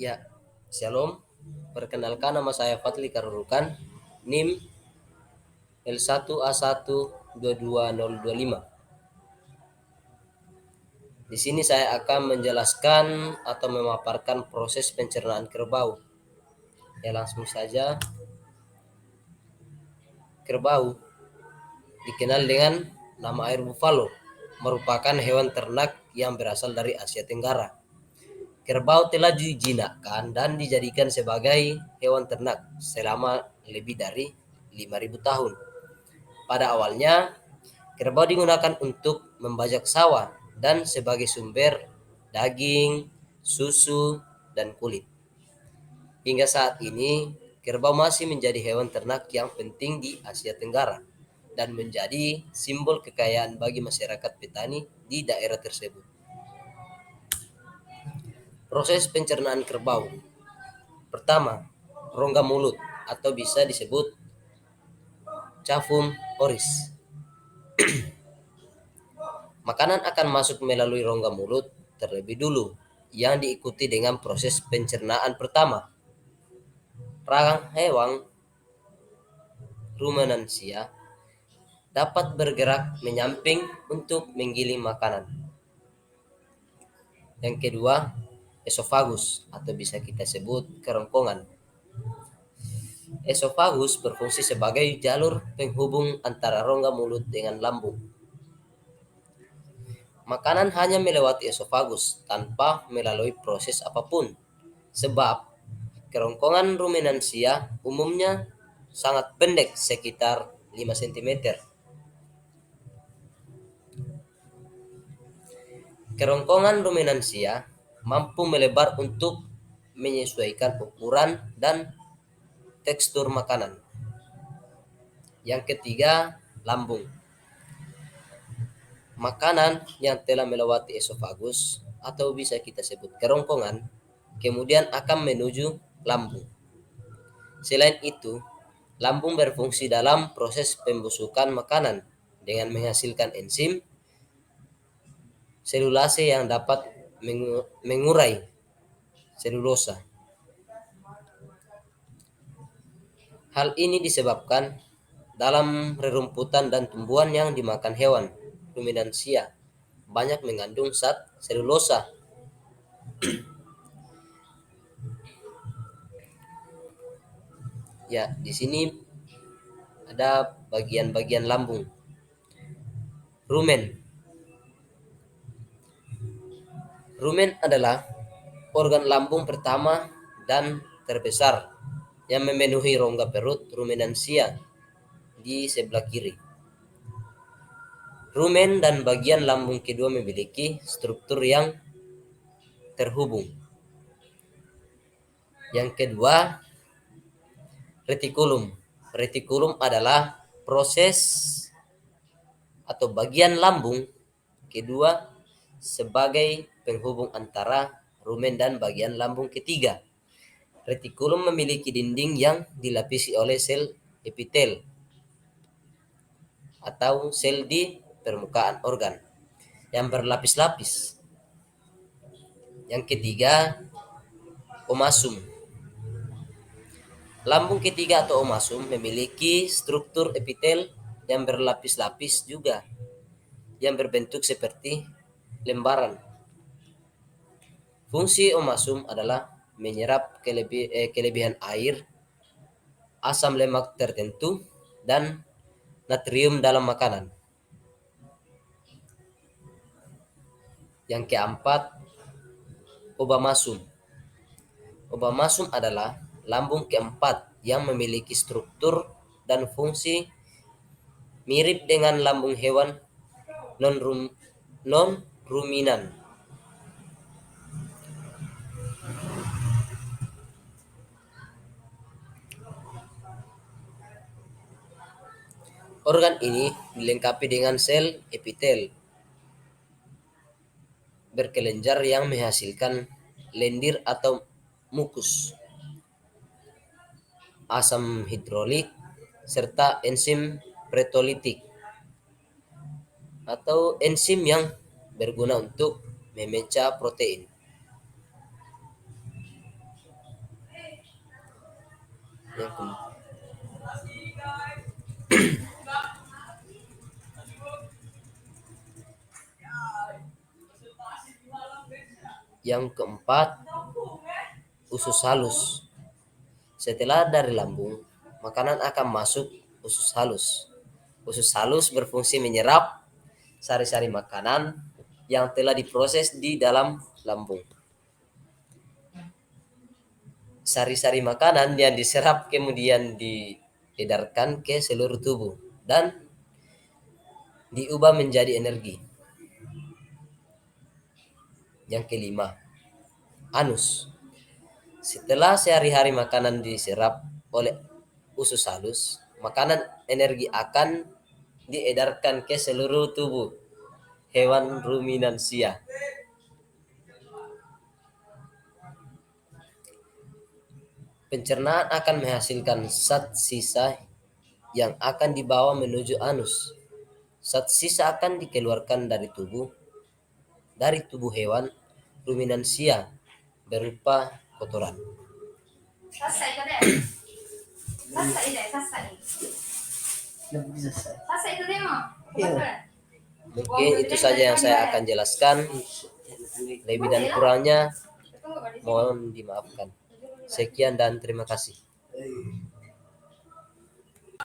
Ya, Shalom. Perkenalkan, nama saya Fatli Karurukan, NIM L1A1 22025. Di sini saya akan menjelaskan atau memaparkan proses pencernaan kerbau. Ya, langsung saja. Kerbau dikenal dengan nama air buffalo, merupakan hewan ternak yang berasal dari Asia Tenggara. Kerbau telah dijinakkan dan dijadikan sebagai hewan ternak selama lebih dari 5.000 tahun. Pada awalnya, kerbau digunakan untuk membajak sawah dan sebagai sumber daging, susu, dan kulit. Hingga saat ini, kerbau masih menjadi hewan ternak yang penting di Asia Tenggara dan menjadi simbol kekayaan bagi masyarakat petani di daerah tersebut. Proses pencernaan kerbau. Pertama, rongga mulut atau bisa disebut cavum oris. Makanan akan masuk melalui rongga mulut terlebih dulu, yang diikuti dengan proses pencernaan pertama. Rahang hewan rumenansia dapat bergerak menyamping untuk menggiling makanan. Yang kedua, esofagus atau bisa kita sebut kerongkongan. Esofagus berfungsi sebagai jalur penghubung antara rongga mulut dengan lambung. Makanan hanya melewati esofagus tanpa melalui proses apapun, sebab kerongkongan rumenansia umumnya sangat pendek, sekitar 5 cm. Kerongkongan rumenansia mampu melebar untuk menyesuaikan ukuran dan tekstur makanan. Yang ketiga, lambung. Makanan yang telah melewati esofagus atau bisa kita sebut kerongkongan kemudian akan menuju lambung. Selain itu, lambung berfungsi dalam proses pembusukan makanan dengan menghasilkan enzim selulase yang dapat mengurai selulosa. Hal ini disebabkan dalam rerumputan dan tumbuhan yang dimakan hewan ruminansia banyak mengandung zat selulosa. Ya, di sini ada bagian-bagian lambung. Rumen. Rumen adalah organ lambung pertama dan terbesar yang memenuhi rongga perut ruminansia di sebelah kiri. Rumen dan bagian lambung kedua memiliki struktur yang terhubung. Yang kedua, retikulum. Retikulum adalah proses atau bagian lambung kedua sebagai penghubung antara rumen dan bagian lambung ketiga. Retikulum memiliki dinding yang dilapisi oleh sel epitel atau sel di permukaan organ yang berlapis-lapis. Yang ketiga, omasum. Lambung ketiga atau omasum memiliki struktur epitel yang berlapis-lapis juga, yang berbentuk seperti lembaran. Fungsi omasum adalah menyerap kelebihan air, asam lemak tertentu, dan natrium dalam makanan. Yang keempat, obamasum. Obamasum adalah lambung keempat yang memiliki struktur dan fungsi mirip dengan lambung hewan non-ruminan. Organ ini dilengkapi dengan sel epitel berkelenjar yang menghasilkan lendir atau mukus, asam hidrolik, serta enzim pretolitik atau enzim yang berguna untuk memecah protein. Yang ke- yang keempat, usus halus. Setelah dari lambung, makanan akan masuk usus halus. Usus halus berfungsi menyerap sari-sari makanan yang telah diproses di dalam lambung. Sari-sari makanan yang diserap kemudian diedarkan ke seluruh tubuh dan diubah menjadi energi. Yang kelima, anus. Setelah sehari-hari makanan diserap oleh usus halus, makanan energi akan diedarkan ke seluruh tubuh hewan ruminansia. Pencernaan akan menghasilkan zat sisa yang akan dibawa menuju anus. Zat sisa akan dikeluarkan dari tubuh hewan ruminansia berupa kotoran. Mungkin itu saja yang saya akan jelaskan. Lebih dan kurangnya mohon dimaafkan. Sekian dan terima kasih.